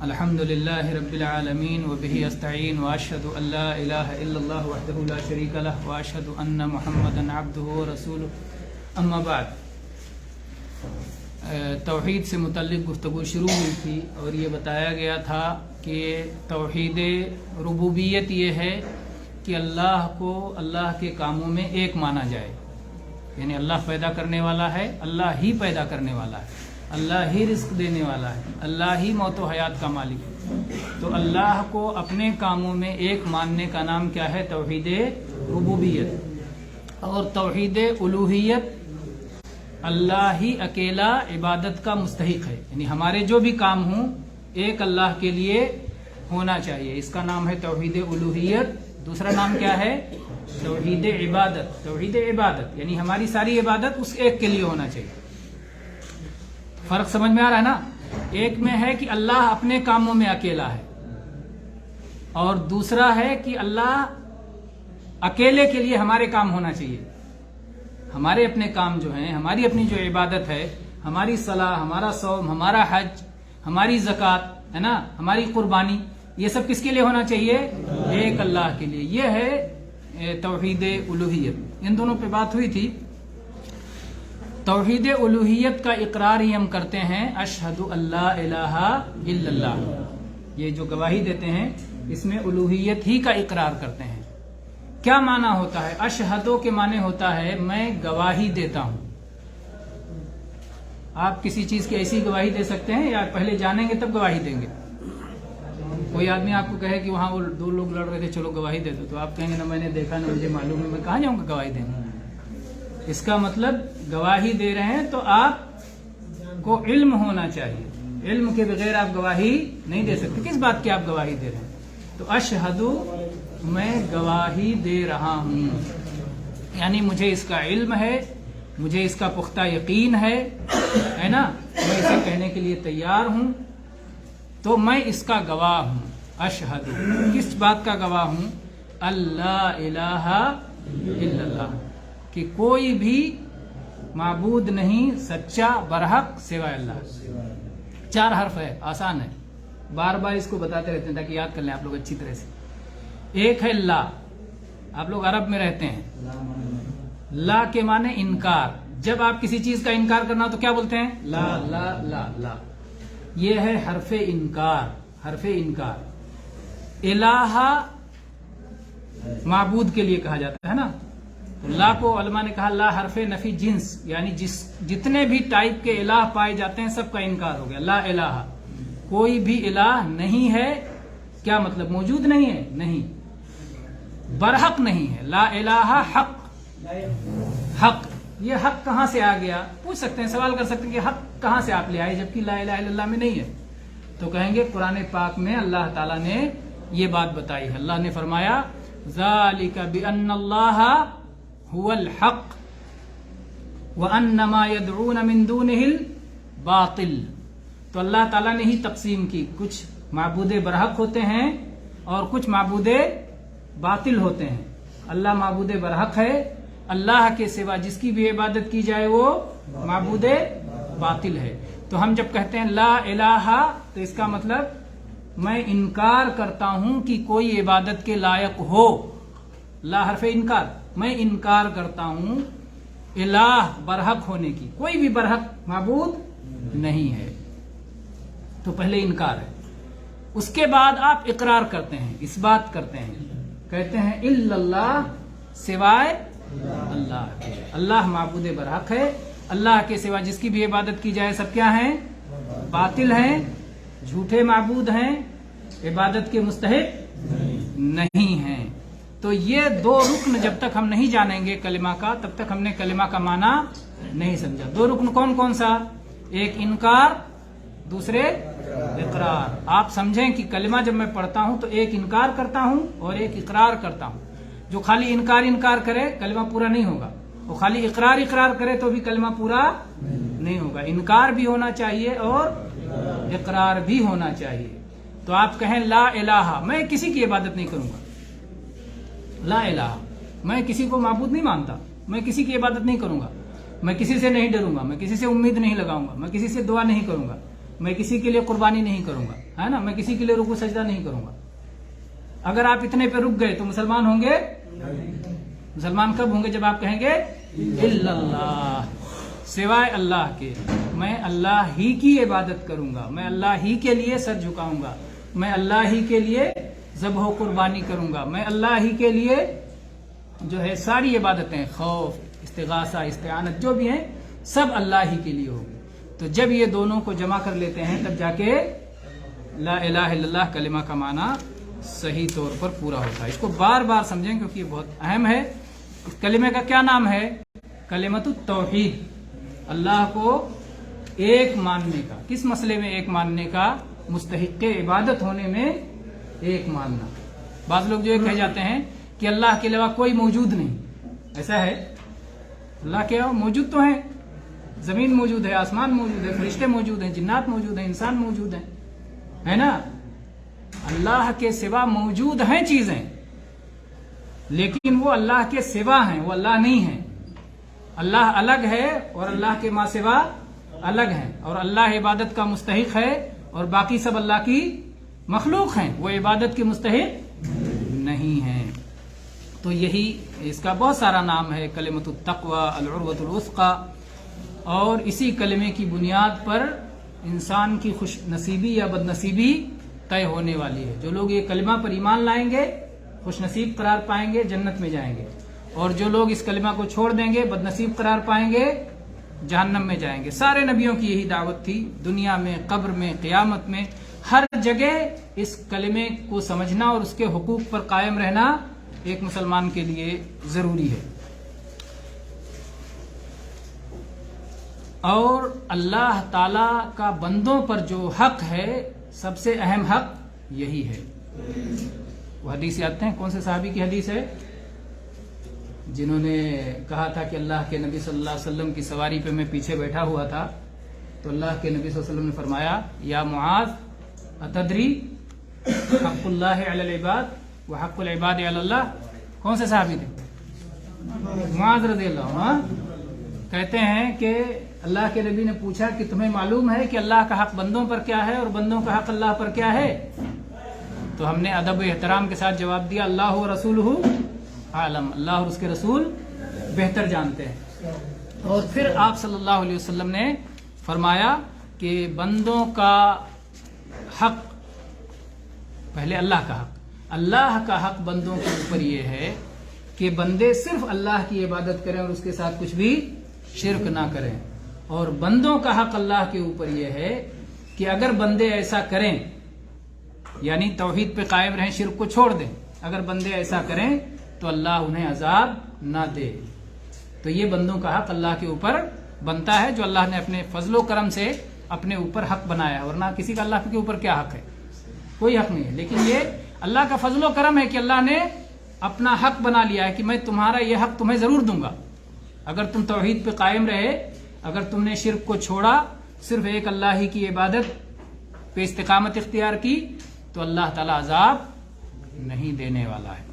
الحمدللہ رب العالمین وبہ استعین واشہد ان لا الہ الا اللہ وحدہ لا شریک لہ واشہد ان محمدا عبدہ ورسولہ اما بعد. توحید سے متعلق گفتگو شروع ہوئی تھی اور یہ بتایا گیا تھا کہ توحید ربوبیت یہ ہے کہ اللہ کو اللہ کے کاموں میں ایک مانا جائے. یعنی اللہ پیدا کرنے والا ہے، اللہ ہی پیدا کرنے والا ہے، اللہ ہی رزق دینے والا ہے، اللہ ہی موت و حیات کا مالک ہے. تو اللہ کو اپنے کاموں میں ایک ماننے کا نام کیا ہے؟ توحید ربوبیت. اور توحید الوہیت، اللہ ہی اکیلا عبادت کا مستحق ہے. یعنی ہمارے جو بھی کام ہوں ایک اللہ کے لیے ہونا چاہیے. اس کا نام ہے توحید الوہیت. دوسرا نام کیا ہے؟ توحید عبادت. توحید عبادت یعنی ہماری ساری عبادت اس ایک کے لیے ہونا چاہیے. فرق سمجھ میں آ رہا ہے نا؟ ایک میں ہے کہ اللہ اپنے کاموں میں اکیلا ہے، اور دوسرا ہے کہ اللہ اکیلے کے لیے ہمارے کام ہونا چاہیے. ہمارے اپنے کام جو ہیں، ہماری اپنی جو عبادت ہے، ہماری صلاح، ہمارا صوم، ہمارا حج، ہماری زکوٰۃ ہے نا، ہماری قربانی، یہ سب کس کے لیے ہونا چاہیے؟ ایک اللہ کے لیے. یہ ہے توحید الوہیت. ان دونوں پہ بات ہوئی تھی. توحید الوہیت کا اقرار ہی ہم کرتے ہیں اشہد اللہ الہ الا اللہ. یہ جو گواہی دیتے ہیں اس میں الوہیت ہی کا اقرار کرتے ہیں. کیا معنی ہوتا ہے؟ اشہدو کے معنی ہوتا ہے میں گواہی دیتا ہوں. آپ کسی چیز کی ایسی گواہی دے سکتے ہیں یا پہلے جانیں گے تب گواہی دیں گے؟ کوئی آدمی آپ کو کہے کہ وہاں وہ دو لوگ لڑ رہے تھے، چلو گواہی دے دو، تو آپ کہیں گے نا میں نے دیکھا، نہ مجھے معلوم ہے، میں کہاں جاؤں گا گواہی دینے. اس کا مطلب گواہی دے رہے ہیں تو آپ کو علم ہونا چاہیے. علم کے بغیر آپ گواہی نہیں دے سکتے. کس بات کی آپ گواہی دے رہے ہیں؟ تو اشہدو میں گواہی دے رہا ہوں، یعنی مجھے اس کا علم ہے، مجھے اس کا پختہ یقین ہے نا، میں اسے کہنے کے لیے تیار ہوں، تو میں اس کا گواہ ہوں. اشہدو کس بات کا گواہ ہوں؟ اللہ الہ الا اللہ، کہ کوئی بھی معبود نہیں سچا برحق سوائے اللہ. 4 حرف ہے، آسان ہے، بار بار اس کو بتاتے رہتے ہیں تاکہ یاد کر لیں آپ لوگ اچھی طرح سے. ایک ہے لا. آپ لوگ عرب میں رہتے ہیں. لا کے معنی انکار. جب آپ کسی چیز کا انکار کرنا ہو تو کیا بولتے ہیں؟ لا لا لا لا. یہ ہے حرف انکار. حرف انکار. الہ معبود کے لیے کہا جاتا ہے نا. لا کو علماء نے کہا لا حرف نفی جنس، یعنی جتنے بھی ٹائپ کے الہ پائے جاتے ہیں سب کا انکار ہو گیا. لا الہ، کوئی بھی الہ نہیں ہے. کیا مطلب؟ موجود نہیں ہے؟ نہیں. برحق نہیں ہے. لا الہ حق. حق، یہ حق کہاں سے آ گیا؟ پوچھ سکتے ہیں، سوال کر سکتے ہیں کہ حق کہاں سے آپ لے آئے جبکہ لا الہ الا اللہ میں نہیں ہے. تو کہیں گے قرآن پاک میں اللہ تعالیٰ نے یہ بات بتائی ہے. اللہ نے فرمایا ذالک بأن اللہ هو الحق وأن ما يدعون من دونه الباطل. تو اللہ تعالیٰ نے ہی تقسیم کی. کچھ معبود برحق ہوتے ہیں اور کچھ معبود باطل ہوتے ہیں. اللہ معبود برحق ہے. اللہ کے سوا جس کی بھی عبادت کی جائے وہ معبود باطل ہے. تو ہم جب کہتے ہیں لا الہ تو اس کا مطلب میں انکار کرتا ہوں کہ کوئی عبادت کے لائق ہو. لا حرف انکار. میں انکار کرتا ہوں الہ برحق ہونے کی. کوئی بھی برحق معبود نہیں ہے. تو پہلے انکار ہے. اس کے بعد آپ اقرار کرتے ہیں، اس بات کرتے ہیں، کہتے ہیں الا اللہ، سوائے اللہ کے. اللہ معبود برحق ہے. اللہ کے سوا جس کی بھی عبادت کی جائے سب کیا ہیں؟ باطل ہیں، جھوٹے معبود ہیں، عبادت کے مستحق نہیں ہیں. تو یہ 2 رکن جب تک ہم نہیں جانیں گے کلمہ کا تب تک ہم نے کلمہ کا معنی نہیں سمجھا. 2 رکن کون کون سا؟ ایک انکار، دوسرے اقرار. آپ سمجھیں کہ کلمہ جب میں پڑھتا ہوں تو ایک انکار کرتا ہوں اور ایک اقرار کرتا ہوں. جو خالی انکار کرے کلمہ پورا نہیں ہوگا. وہ خالی اقرار کرے تو بھی کلمہ پورا نہیں ہوگا. انکار بھی ہونا چاہیے اور اقرار بھی ہونا چاہیے. تو آپ کہیں لا الہ، میں کسی کی عبادت نہیں کروں گا. لا الہ، میں کسی کو معبود نہیں مانتا، میں کسی کی عبادت نہیں کروں گا، میں کسی سے نہیں ڈروں گا، میں کسی سے امید نہیں لگاؤں گا، میں کسی سے دعا نہیں کروں گا. میں کسی کے لیے قربانی نہیں کروں گا، ہے نا، میں کسی کے لیے رکوع سجدہ نہیں کروں گا. اگر آپ اتنے پہ رک گئے تو مسلمان ہوں گے؟ مسلمان کب ہوں گے؟ جب آپ کہیں گے الا اللہ، سوائے اللہ کے میں اللہ ہی کی عبادت کروں گا، میں اللہ ہی کے لیے سر جھکاؤں گا، میں اللہ ہی کے لیے ذبح و قربانی کروں گا، میں اللہ ہی کے لیے جو ہے ساری عبادتیں، خوف، استغاثہ، استعانت جو بھی ہیں سب اللہ ہی کے لیے ہوگی. تو جب یہ دونوں کو جمع کر لیتے ہیں تب جا کے لا الہ الا اللہ کلمہ کا معنی صحیح طور پر پورا ہوتا ہے. اس کو بار بار سمجھیں کیونکہ یہ بہت اہم ہے. اس کلمے کا کیا نام ہے؟ کلمۃ التوحید، اللہ کو ایک ماننے کا. کس مسئلے میں ایک ماننے کا؟ مستحق عبادت ہونے میں ایک ماننا. بعض لوگ جو یہ کہہ جاتے ہیں کہ اللہ کے علاوہ کوئی موجود نہیں، ایسا ہے؟ اللہ کے علاوہ موجود تو ہیں، زمین موجود ہے، آسمان موجود ہے، فرشتے موجود ہیں، جنات موجود ہیں، انسان موجود ہیں، ہے نا. اللہ کے سوا موجود ہیں چیزیں، لیکن وہ اللہ کے سوا ہیں، وہ اللہ نہیں ہیں. اللہ الگ ہے اور اللہ کے ما سوا الگ ہیں، اور اللہ عبادت کا مستحق ہے اور باقی سب اللہ کی مخلوق ہیں، وہ عبادت کے مستحق نہیں ہیں. تو یہی اس کا بہت سارا نام ہے، کلمۃ التقوی، العروۃ الوثقی. اور اسی کلمے کی بنیاد پر انسان کی خوش نصیبی یا بد نصیبی طے ہونے والی ہے. جو لوگ یہ کلمہ پر ایمان لائیں گے خوش نصیب قرار پائیں گے، جنت میں جائیں گے، اور جو لوگ اس کلمہ کو چھوڑ دیں گے بد نصیب قرار پائیں گے، جہنم میں جائیں گے. سارے نبیوں کی یہی دعوت تھی، دنیا میں، قبر میں، قیامت میں، ہر جگہ اس کلمے کو سمجھنا اور اس کے حقوق پر قائم رہنا ایک مسلمان کے لیے ضروری ہے. اور اللہ تعالی کا بندوں پر جو حق ہے، سب سے اہم حق یہی ہے. وہ حدیث یاد ہیں؟ کون سے صحابی کی حدیث ہے جنہوں نے کہا تھا کہ اللہ کے نبی صلی اللہ علیہ وسلم کی سواری پہ میں پیچھے بیٹھا ہوا تھا، تو اللہ کے نبی صلی اللہ علیہ وسلم نے فرمایا یا معاذ اتدری حق اللہ علی العباد و حق العباد علی اللہ. کون سے صحابی تھے؟ معاذ رضی اللہ عنہ. کہتے ہیں کہ اللہ کے نبی نے پوچھا کہ تمہیں معلوم ہے کہ اللہ کا حق بندوں پر کیا ہے اور بندوں کا حق اللہ پر کیا ہے؟ تو ہم نے ادب و احترام کے ساتھ جواب دیا اللہ و رسولہ عالم، اللہ اور اس کے رسول بہتر جانتے ہیں. اور پھر آپ صلی اللہ علیہ وسلم نے فرمایا کہ بندوں کا حق، پہلے اللہ کا حق، اللہ کا حق بندوں کے اوپر یہ ہے کہ بندے صرف اللہ کی عبادت کریں اور اس کے ساتھ کچھ بھی شرک نہ کریں. اور بندوں کا حق اللہ کے اوپر یہ ہے کہ اگر بندے ایسا کریں، یعنی توحید پہ قائم رہیں، شرک کو چھوڑ دیں، اگر بندے ایسا کریں تو اللہ انہیں عذاب نہ دے. تو یہ بندوں کا حق اللہ کے اوپر بنتا ہے جو اللہ نے اپنے فضل و کرم سے اپنے اوپر حق بنایا ہے. ورنہ کسی کا اللہ کے اوپر کیا حق ہے؟ کوئی حق نہیں ہے. لیکن یہ اللہ کا فضل و کرم ہے کہ اللہ نے اپنا حق بنا لیا ہے کہ میں تمہارا یہ حق تمہیں ضرور دوں گا. اگر تم توحید پہ قائم رہے، اگر تم نے شرک کو چھوڑا، صرف ایک اللہ ہی کی عبادت پہ استقامت اختیار کی، تو اللہ تعالی عذاب نہیں دینے والا ہے.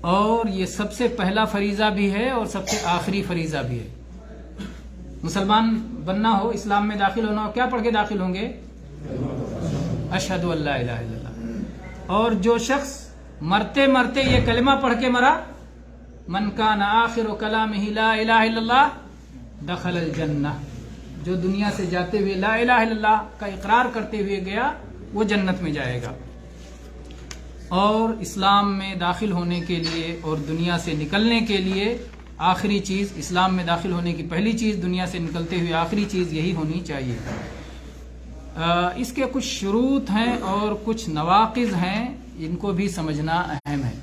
اور یہ سب سے پہلا فریضہ بھی ہے اور سب سے آخری فریضہ بھی ہے. مسلمان بننا ہو، اسلام میں داخل ہونا ہو، کیا پڑھ کے داخل ہوں گے؟ اشہد ان لا الہ الا اللہ. اور جو شخص مرتے مرتے یہ کلمہ پڑھ کے مرا، من کان آخر کلامہ لا الہ الا اللہ دخل الجنہ، جو دنیا سے جاتے ہوئے لا الہ الا اللہ کا اقرار کرتے ہوئے گیا وہ جنت میں جائے گا. اور اسلام میں داخل ہونے کے لیے اور دنیا سے نکلنے کے لیے آخری چیز، اسلام میں داخل ہونے کی پہلی چیز، دنیا سے نکلتے ہوئے آخری چیز یہی ہونی چاہیے. اس کے کچھ شروط ہیں اور کچھ نواقض ہیں، ان کو بھی سمجھنا اہم ہے.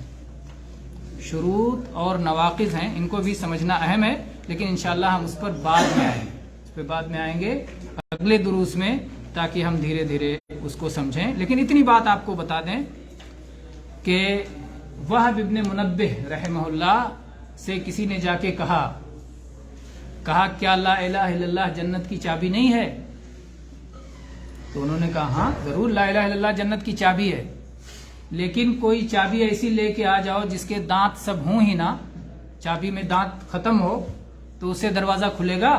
شروط اور نواقض ہیں، ان کو بھی سمجھنا اہم ہے، لیکن انشاءاللہ ہم اس پر بعد میں آئیں گے، اس پہ بعد میں آئیں گے اگلے دروس میں، تاکہ ہم دھیرے دھیرے اس کو سمجھیں. لیکن اتنی بات آپ کو بتا دیں کہ وہب ابن منبہ رحمہ اللہ سے کسی نے جا کے کہا کیا لا الہ الا اللہ جنت کی چابی نہیں ہے؟ تو انہوں نے کہا ہاں ضرور، لا الہ الا اللہ جنت کی چابی ہے، لیکن کوئی چابی ایسی لے کے آ جاؤ جس کے دانت سب ہوں ہی نہ، چابی میں دانت ختم ہو تو اس سے دروازہ کھلے گا؟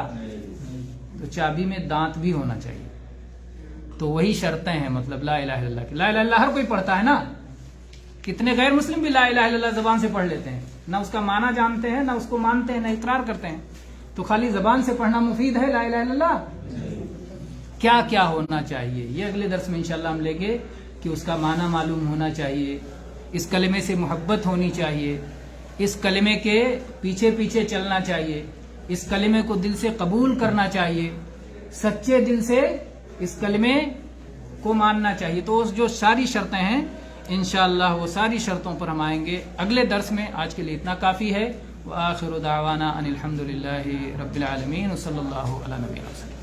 تو چابی میں دانت بھی ہونا چاہیے. تو وہی شرطیں ہیں مطلب لا الہ الا اللہ کی. لا الہ الا اللہ ہر کوئی پڑھتا ہے نا. کتنے غیر مسلم بھی لا الہ الا اللہ زبان سے پڑھ لیتے ہیں, نہ اس کا معنی جانتے ہیں, نہ اس کو مانتے ہیں, نہ اقرار کرتے ہیں. تو خالی زبان سے پڑھنا مفید ہے لا الہ الا اللہ؟ کیا کیا ہونا چاہیے یہ اگلے درس میں انشاءاللہ ہم لیں گے کہ اس کا معنی معلوم ہونا چاہیے, اس کلمے سے محبت ہونی چاہیے, اس کلمے کے پیچھے پیچھے چلنا چاہیے, اس کلمے کو دل سے قبول کرنا چاہیے, سچے دل سے اس کلمے کو ماننا چاہیے. تو جو ساری شرطیں ہیں انشاءاللہ وہ ساری شرطوں پر ہم آئیں گے اگلے درس میں. آج کے لیے اتنا کافی ہے. وآخر دعوانا ان الحمد للہ رب العالمین وصلی اللہ علی نبینا.